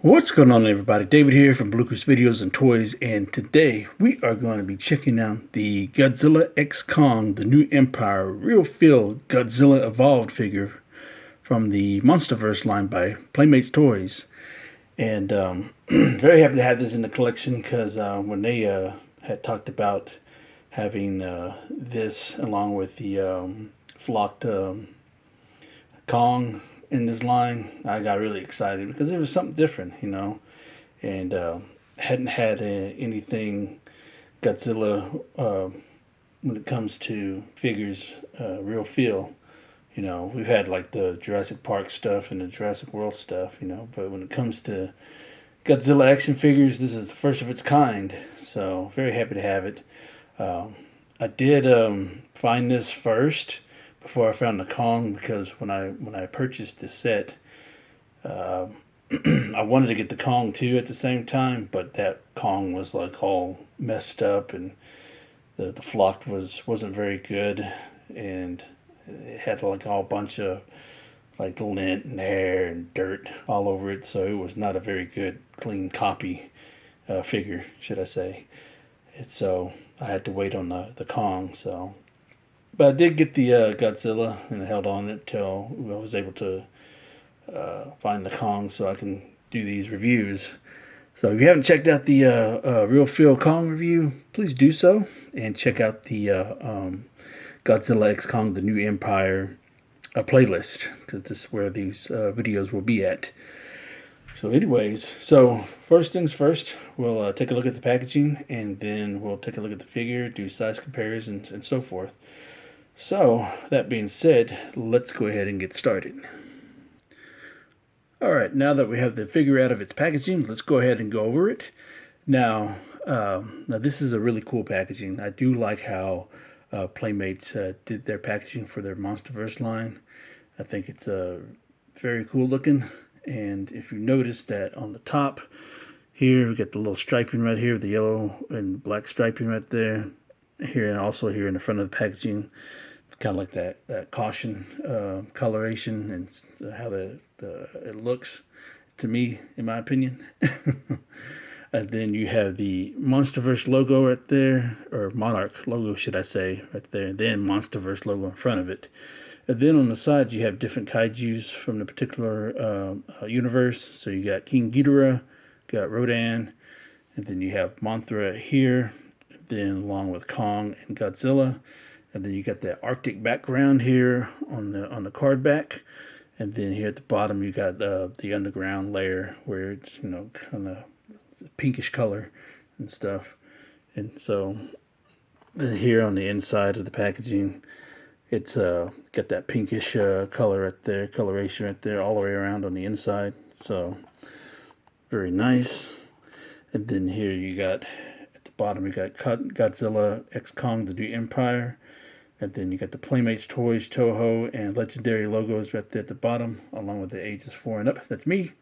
What's going on, everybody? David here from Bluckers Videos and Toys, and today we are going to be checking out the Godzilla X Kong, the New Empire Real Feel Godzilla Evolved figure from the MonsterVerse line by Playmates Toys. And very happy to have this in the collection because when they had talked about having this along with the flocked Kong in this line, I got really excited because it was something different, and hadn't had anything Godzilla when it comes to figures real feel. We've had like the Jurassic Park stuff and the Jurassic World stuff, but when it comes to Godzilla action figures, this is the first of its kind. So very happy to have it. I did find this first before I found the Kong because when I purchased the set, I wanted to get the Kong too at the same time, but that Kong was like all messed up and the flock wasn't very good, and it had like all bunch of like lint and hair and dirt all over it, so it was not a very good clean copy figure, should I say. And so I had to wait on the Kong. So, but I did get the Godzilla and I held on it till I was able to find the Kong so I can do these reviews. So if you haven't checked out the Real Feel Kong review, please do so, and check out the Godzilla X Kong, the New Empire playlist, because this is where these videos will be at. So anyways, so first things first, we'll take a look at the packaging, and then we'll take a look at the figure, do size comparisons, and so forth. So, that being said, let's go ahead and get started. Alright, now that we have the figure out of its packaging, let's go ahead and go over it. Now this is a really cool packaging. I do like how Playmates did their packaging for their MonsterVerse line. I think it's very cool looking. And if you notice that on the top here, we got the little striping right here, the yellow and black striping right there. Here and also here in the front of the packaging, kind of like that caution coloration and how it looks to me, in my opinion. And then you have the MonsterVerse logo right there, or Monarch logo, should I say, right there. And then MonsterVerse logo in front of it. And then on the sides, you have different kaijus from the particular universe. So you got King Ghidorah, got Rodan, and then you have Mothra here, then along with Kong and Godzilla. And then you got that Arctic background here on the card back. And then here at the bottom, you got the underground layer where it's, kind of pinkish color and stuff. And so here on the inside of the packaging, it's got that pinkish color right there, coloration right there, all the way around on the inside. So very nice. And then here you got at the bottom, you got Godzilla X Kong, the New Empire. And then you got the Playmates Toys, Toho, and Legendary logos right there at the bottom, along with the ages 4 and up. That's me.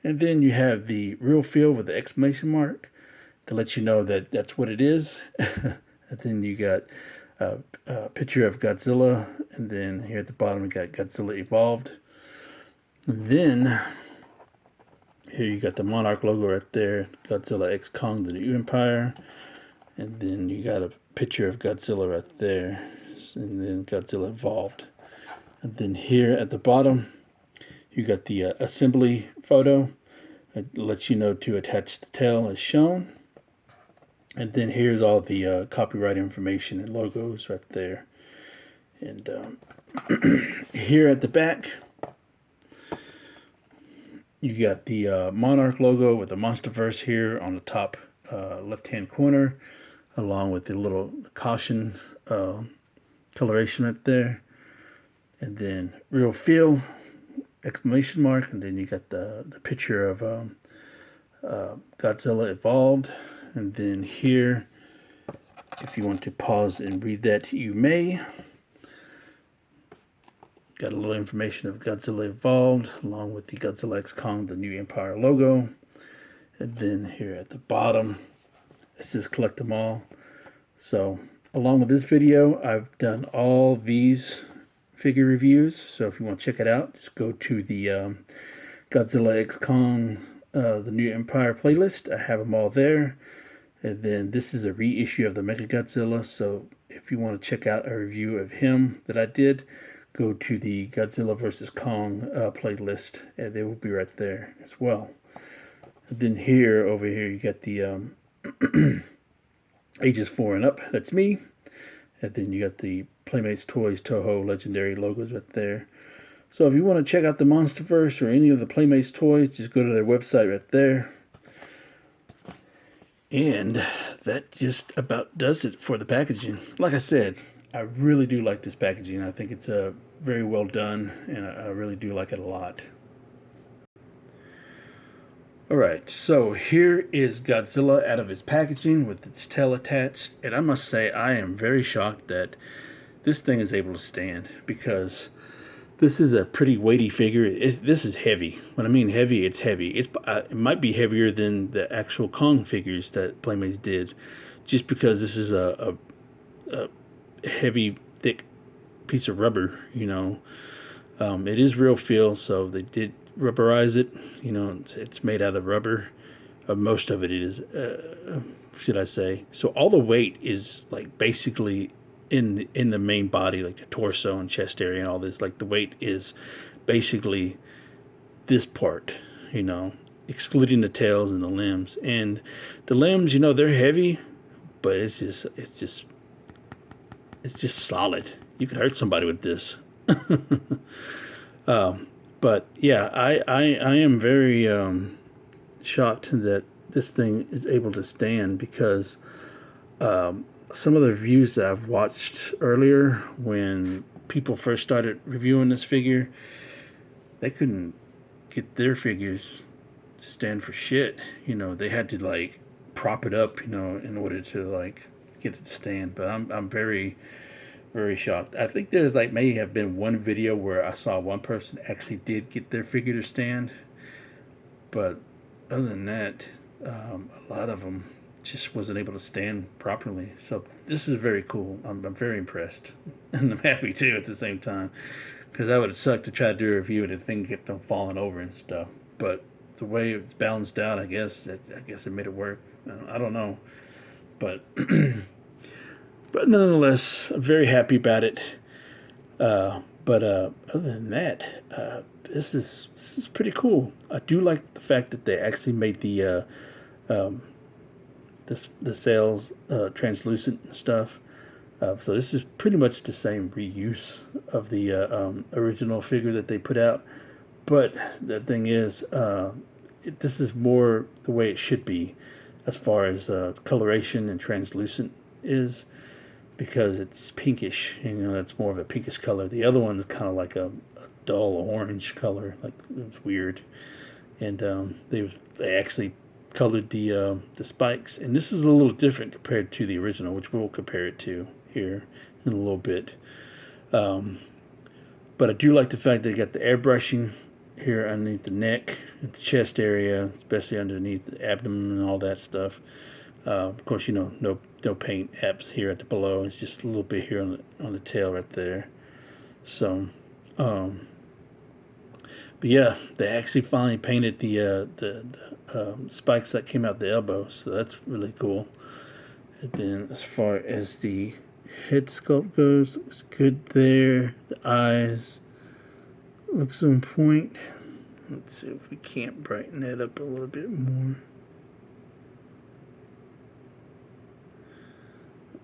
And then you have the Real Feel with the exclamation mark to let you know that that's what it is. And then you got a picture of Godzilla. And then here at the bottom, we got Godzilla Evolved. And then here you got the Monarch logo right there, Godzilla X Kong, the New Empire. And then you got a picture of Godzilla right there. And then Godzilla Evolved. And then here at the bottom, you got the assembly photo. It lets you know to attach the tail as shown. And then here's all the copyright information and logos right there. And here at the back, you got the Monarch logo with the MonsterVerse here on the top left-hand corner, along with the little caution coloration right there. And then Real Feel, exclamation mark, and then you got the picture of Godzilla Evolved. And then here, if you want to pause and read that, you may. Got a little information of Godzilla Evolved, along with the Godzilla X Kong, the New Empire logo. And then here at the bottom, it says collect them all. So along with this video, I've done all these figure reviews. So if you want to check it out, just go to the Godzilla X Kong the new Empire playlist. I have them all there. And then this is a reissue of the Mechagodzilla. So if you want to check out a review of him that I did, go to the Godzilla vs. Kong playlist, and they will be right there as well. And then over here, you got the ages 4 and up. That's me. And then you got the Playmates Toys Toho Legendary logos right there. So if you want to check out the MonsterVerse or any of the Playmates toys, just go to their website right there. And that just about does it for the packaging. Like I said, I really do like this packaging. I think it's very well done, and I really do like it a lot. Alright, so here is Godzilla out of its packaging with its tail attached. And I must say, I am very shocked that this thing is able to stand, because this is a pretty weighty figure. This is heavy. When I mean heavy, it's heavy. It might be heavier than the actual Kong figures that Playmates did, just because this is a heavy, thick piece of rubber, you know. It is real feel, so they did rubberize it. You know, it's made out of rubber. Most of it is, should I say. So all the weight is like basically in the main body, like the torso and chest area and all this. Like the weight is basically this part, you know, excluding the tails and the limbs. And the limbs, you know, they're heavy, but it's just solid. You could hurt somebody with this. But yeah, I am very shocked that this thing is able to stand, because some of the reviews that I've watched earlier, when people first started reviewing this figure, they couldn't get their figures to stand for shit. You know, they had to like prop it up, you know, in order to like get it to stand. But I'm very, very shocked. I think there's like may have been one video where I saw one person actually did get their figure to stand, but other than that, a lot of them just wasn't able to stand properly. So this is very cool. I'm very impressed, and I'm happy too at the same time, because that would have sucked to try to do a review and the thing kept on falling over and stuff. But the way it's balanced out, I guess it made it work. I don't know, but but nonetheless, I'm very happy about it. But other than that, this is pretty cool. I do like the fact that they actually made the sails translucent and stuff. So this is pretty much the same reuse of the original figure that they put out. But the thing is, this is more the way it should be as far as coloration and translucent is, because it's pinkish, and you know, that's more of a pinkish color. The other one is kind of like a dull orange color, like it's weird. And they actually colored the spikes, and this is a little different compared to the original, which we'll compare it to here in a little bit. But I do like the fact they got the airbrushing here underneath the neck, at the chest area, especially underneath the abdomen and all that stuff. Of course, you know, no paint apps here at the below. It's just a little bit here on the tail right there. So, but yeah, they actually finally painted the spikes that came out the elbow, so that's really cool. And then as far as the head sculpt goes, looks good there. The eyes looks on point. Let's see if we can't brighten that up a little bit more.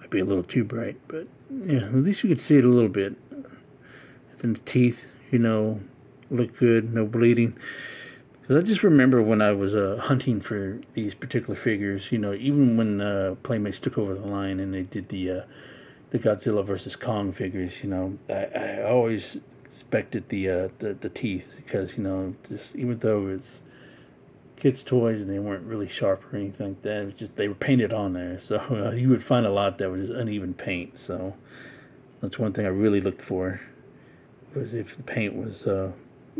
Might be a little too bright, but yeah, at least you can see it a little bit. And the teeth, you know, look good, no bleeding. Because I just remember when I was hunting for these particular figures, you know, even when Playmates took over the line and they did the Godzilla versus Kong figures, you know, I always expected the teeth, because, you know, just even though it's kids' toys and they weren't really sharp or anything like that, it was just they were painted on there. So you would find a lot that was uneven paint. So that's one thing I really looked for, was if the paint was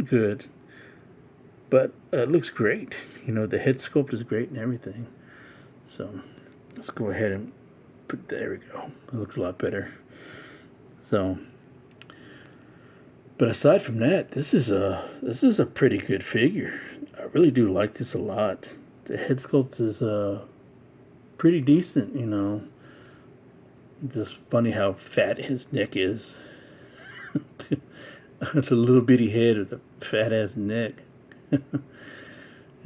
good. But it looks great. You know, the head sculpt is great and everything. So let's go ahead and there we go. It looks a lot better. So, but aside from that, this is a pretty good figure. I really do like this a lot. The head sculpt is pretty decent, you know. Just funny how fat his neck is. The little bitty head with the fat ass neck. I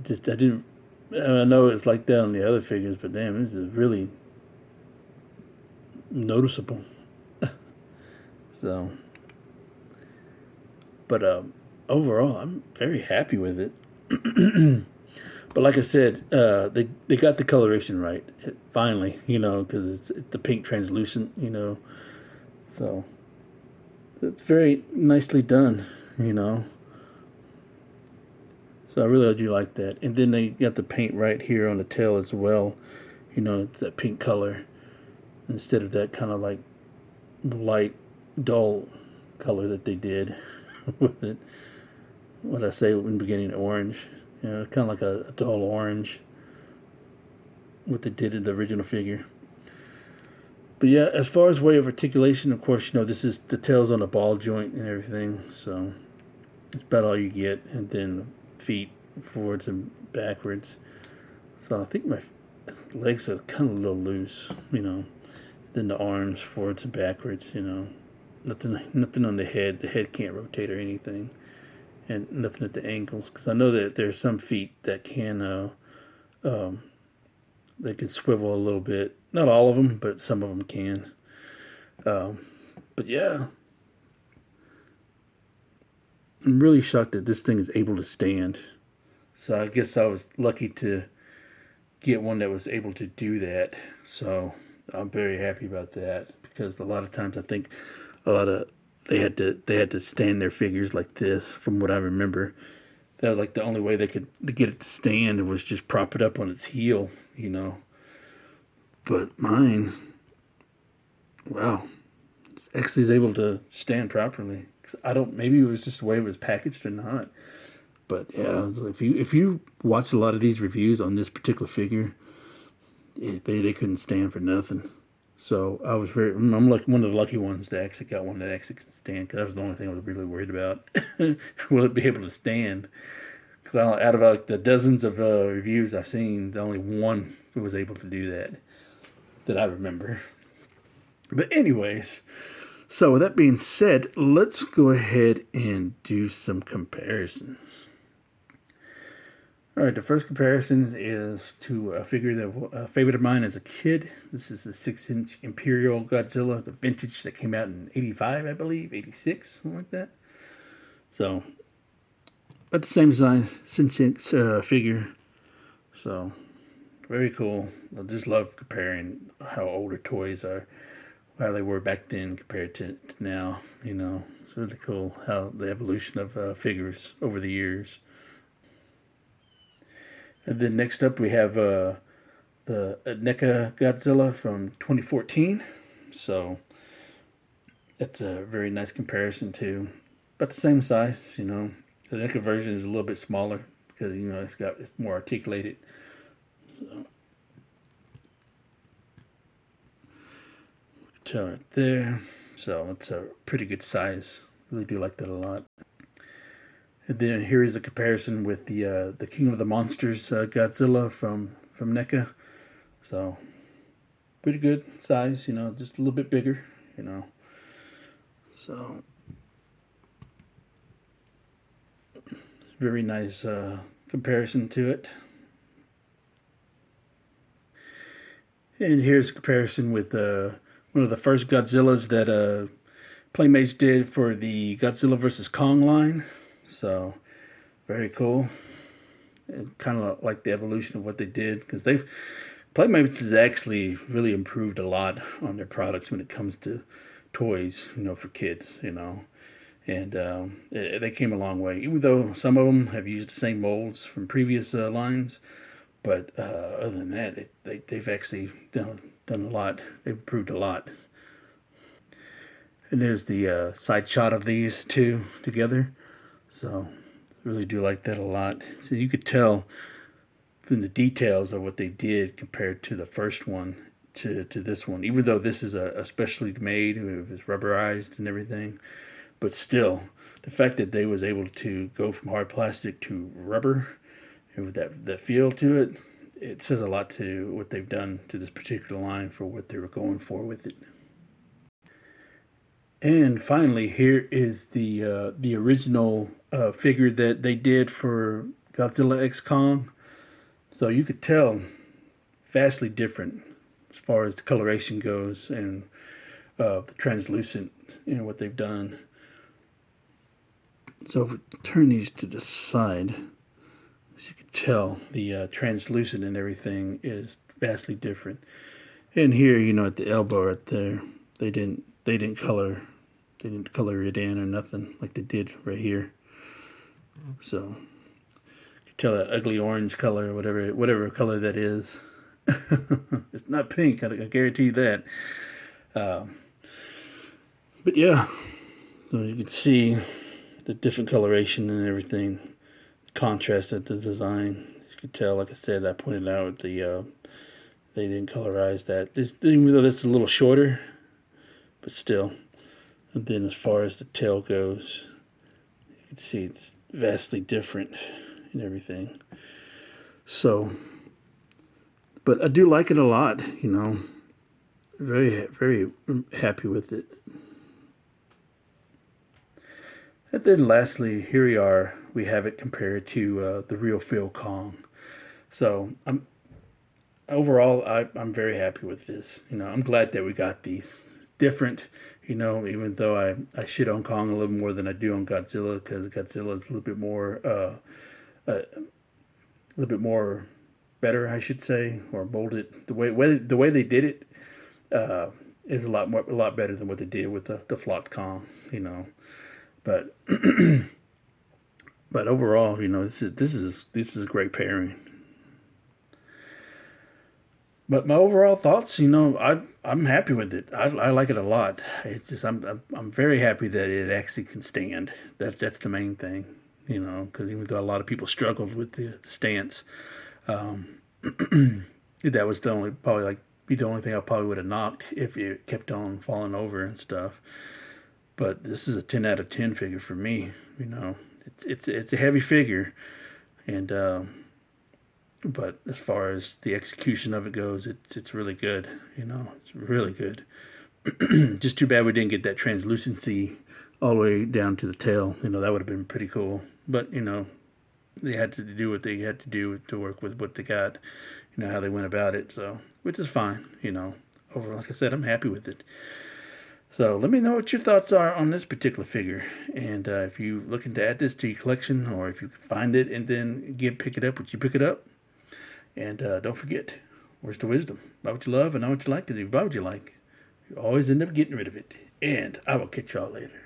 didn't. I know it's like that on the other figures, but damn, this is really noticeable. So, but overall, I'm very happy with it. But like I said, they got the coloration right finally, you know, because it's the pink translucent, you know. So it's very nicely done, you know. So I really do like that. And then they got the paint right here on the tail as well, you know, it's that pink color instead of that kind of like light, dull color that they did with it. What I say in the beginning, orange. You know, kind of like a dull orange. What they did in the original figure. But yeah, as far as way of articulation, of course, you know, this is the tail's on a ball joint and everything. So it's about all you get. And then feet forwards and backwards. So I think my legs are kind of a little loose, you know. Then the arms forwards and backwards, you know. Nothing on the head. The head can't rotate or anything. And nothing at the ankles, because I know that there's some feet that can they can swivel a little bit. Not all of them, but some of them can. But yeah, I'm really shocked that this thing is able to stand. So I guess I was lucky to get one that was able to do that. So I'm very happy about that, because a lot of times I think a lot of they had to stand their figures like this. From what I remember, that was like the only way they could get it to stand was just prop it up on its heel, you know. But mine, wow, it actually is able to stand properly. I don't. Maybe it was just the way it was packaged or not. But yeah, if you watch a lot of these reviews on this particular figure, they couldn't stand for nothing. So I'm like one of the lucky ones that actually got one that actually can stand, because that was the only thing I was really worried about. Will it be able to stand? Because out of like the dozens of reviews I've seen, the only one who was able to do that I remember. But anyways, so with that being said, let's go ahead and do some comparisons. All right, the first comparison is to a figure that a favorite of mine as a kid. This is the 6-inch Imperial Godzilla, the vintage that came out in 85, I believe, 86, something like that. So, about the same size, 6-inch figure. So, very cool. I just love comparing how older toys are, how they were back then compared to now. You know, it's really cool how the evolution of figures over the years. And then next up we have the NECA Godzilla from 2014. So that's a very nice comparison too. About the same size, you know. The NECA version is a little bit smaller because, you know, it's more articulated. So tell right there. So it's a pretty good size. Really do like that a lot. And then here is a comparison with the King of the Monsters Godzilla from NECA. So pretty good size, you know, just a little bit bigger, you know. So very nice comparison to it. And here's a comparison with one of the first Godzillas that Playmates did for the Godzilla vs. Kong line. So very cool. And kind of like the evolution of what they did, because Playmates has actually really improved a lot on their products when it comes to toys, you know, for kids, you know. And they came a long way, even though some of them have used the same molds from previous lines. But other than that, they've actually done a lot. They've improved a lot. And there's the side shot of these two together. So I really do like that a lot. So you could tell from the details of what they did compared to the first one to this one. Even though this is a specially made, it was rubberized and everything. But still, the fact that they was able to go from hard plastic to rubber, And with that feel to it, it says a lot to what they've done to this particular line for what they were going for with it. And finally, here is the original figure that they did for Godzilla X Kong. So you could tell vastly different as far as the coloration goes and the translucent, what they've done. So if we turn these to the side, as you can tell, the translucent and everything is vastly different. And here, at the elbow right there, they didn't color it in or nothing like they did right here. So you can tell that ugly orange color, whatever color that is. It's not pink, I guarantee you that. But yeah, so you can see the different coloration and everything, contrast at the design. As you can tell, like I said, I pointed out they didn't colorize that. Even though that's a little shorter, but still. And then as far as the tail goes, you can see it's vastly different and everything. So, but I do like it a lot, Very, very happy with it. And then lastly, here we have it compared to the Real Feel Kong. So overall, I'm very happy with this. I'm glad that we got these. Different, even though I shit on Kong a little more than I do on Godzilla, because Godzilla is a little bit more better, I should say, or molded. The way they did it is a lot better than what they did with the flocked Kong, But but overall, this is a great pairing. But my overall thoughts, I'm happy with it. I like it a lot. It's just I'm very happy that it actually can stand. That's the main thing, because even though a lot of people struggled with the stance, that was be the only thing I probably would have knocked if it kept on falling over and stuff. But this is a 10 out of 10 figure for me. It's a heavy figure, and but as far as the execution of it goes, it's really good. It's really good. Just too bad we didn't get that translucency all the way down to the tail. That would have been pretty cool. But they had to do what they had to do to work with what they got. How they went about it. So, which is fine. Overall, like I said, I'm happy with it. So let me know what your thoughts are on this particular figure, and if you're looking to add this to your collection, or if you can find it and then pick it up, would you pick it up? And don't forget, where's the wisdom? Buy what you love and not what you like, because if you buy what you like, you always end up getting rid of it. And I will catch y'all later.